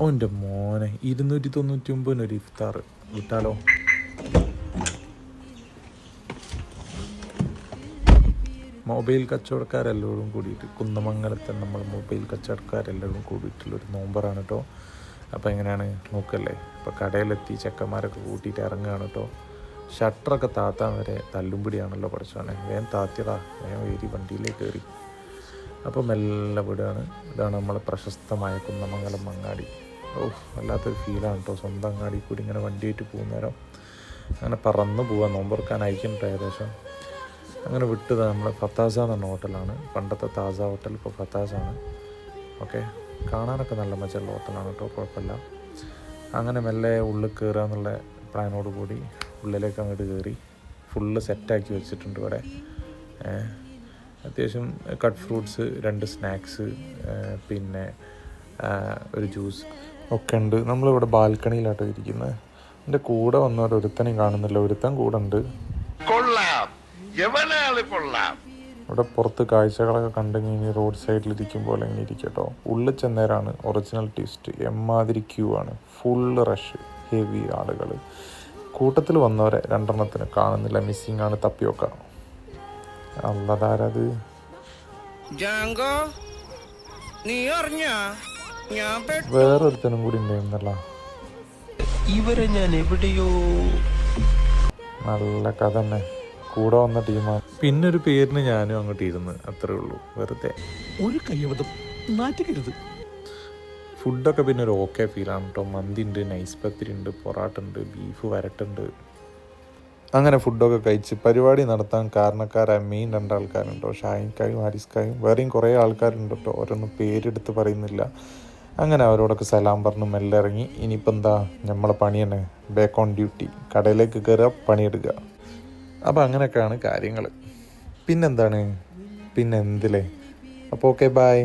ഓൻ്റെ മോനെ 299 ഇഫ്താർ വിട്ടാലോ? മൊബൈൽ കച്ചവടക്കാരെല്ലാവരും കൂടിയിട്ട് കുന്നമംഗലത്തെ നമ്മൾ മൊബൈൽ കച്ചവടക്കാരെല്ലാവരും കൂടിയിട്ടുള്ളൊരു നോമ്പറാണ് കേട്ടോ. അപ്പോൾ എങ്ങനെയാണ് നോക്കല്ലേ. ഇപ്പോൾ കടയിലെത്തി ചെക്കന്മാരൊക്കെ കൂട്ടിയിട്ട് ഇറങ്ങുകയാണ് കേട്ടോ. ഷട്ടറൊക്കെ താത്താൻ വരെ തല്ലുംപിടിയാണല്ലോ പഠിച്ചോനെ. വേഗം താത്തിയടാ, വേഗം വേരി വണ്ടിയിലേക്ക് കയറി. അപ്പോൾ മെല്ലെ വിടുകയാണ്. ഇതാണ് നമ്മളെ പ്രശസ്തമായ കുന്നമംഗലം അങ്ങാടി. വല്ലാത്തൊരു ഫീലാണ് കേട്ടോ. സ്വന്തം അങ്ങാടി കൂടി ഇങ്ങനെ വണ്ടിയായിട്ട് പോകുന്നേരം അങ്ങനെ പറന്ന് പോകാൻ നോമ്പറക്കാൻ അയക്കുന്നുണ്ട് ഏകദേശം. അങ്ങനെ വിട്ടത് നമ്മളെ ഫത്താസ എന്ന് പറഞ്ഞ ഹോട്ടലാണ്. പണ്ടത്തെ താസ ഹോട്ടൽ ഇപ്പോൾ ഫത്താസാണ്. ഓക്കെ, കാണാനൊക്കെ നല്ല മജയുള്ള ഹോട്ടലാണ് കേട്ടോ, കുഴപ്പമില്ല. അങ്ങനെ മെല്ലെ ഉള്ളിൽ കയറുക എന്നുള്ള പ്ലാനോട് കൂടി ഉള്ളിലേക്ക് അങ്ങോട്ട് കയറി. ഫുള്ള് സെറ്റാക്കി വെച്ചിട്ടുണ്ട് ഇവിടെ. അത്യാവശ്യം കട്ട് ഫ്രൂട്ട്സ്, 2 സ്നാക്സ്, പിന്നെ ഒരു ജ്യൂസ് ഒക്കെ ഉണ്ട്. നമ്മളിവിടെ ബാൽക്കണിയിലാട്ടോ ഇരിക്കുന്നത്. എൻ്റെ കൂടെ വന്നവർ ഒരുത്തനെയും കാണുന്നില്ല. ഒരുത്തൻ കൂടെ ഉണ്ട്. ഇവിടെ പുറത്ത് കാഴ്ചകളൊക്കെ കണ്ടെങ്കിൽ ഇനി റോഡ് സൈഡിലിരിക്കുമ്പോൾ എങ്ങനെ ഇരിക്കട്ടോ. ഉള്ളിൽ ചെന്നേരാണ് ഒറിജിനൽ ട്വിസ്റ്റ്. എമ്മാതിരി ക്യൂ ആണ്, ഫുള്ള് റഷ്, ഹെവി ആളുകൾ. കൂട്ടത്തിൽ വന്നവരെ 2 കാണുന്നില്ല, മിസ്സിങ് ആണ്. തപ്പിയൊക്കെ അല്ലതാരത് വേറൊരുത്തനും കൂടി ഉണ്ടായിരുന്നല്ല. ഇവരെ ഞാൻ എവിടെയോ. നല്ല കഥ തന്നെ. കൂടെ വന്ന ടീമാണ്. പിന്നെ ഒരു പേരിന് ഞാനും അങ്ങോട്ട് ഇരുന്ന്, അത്രേ ഉള്ളൂ. വെറുതെ ഒരു കയ്യബദ്ധം, നാറ്റിക്കരുത്. ഫുഡൊക്കെ പിന്നെ ഒരു ഓക്കെ ഫീലാണ് കേട്ടോ. മന്തി ഉണ്ട്, നൈസ് പത്തിരി ഉണ്ട്, പൊറാട്ട ഉണ്ട്, ബീഫ് വരട്ടുണ്ട്. അങ്ങനെ ഫുഡൊക്കെ കഴിച്ച് പരിപാടി നടത്താൻ കാരണക്കാരായ മെയിൻ 2 ആൾക്കാരുണ്ടോ, ഷാഹിൻകായും ഹാരിസ്കായും. വേറെയും കുറേ ആൾക്കാരുണ്ട് കേട്ടോ, ഓരോന്നും പേരെടുത്ത് പറയുന്നില്ല. അങ്ങനെ അവരോടൊക്കെ സലാം പറഞ്ഞ് മെല്ലെ ഇറങ്ങി. ഇനിയിപ്പോൾ എന്താ, നമ്മളെ പണി തന്നെ, ബാക്ക് ഓൺ ഡ്യൂട്ടി. കടയിലേക്ക് കയറുക, പണിയെടുക്കുക. അപ്പോൾ അങ്ങനെയൊക്കെയാണ് കാര്യങ്ങൾ. പിന്നെന്താണ്, പിന്നെ എന്തില്ലേ. അപ്പോൾ ഓക്കെ, ബൈ.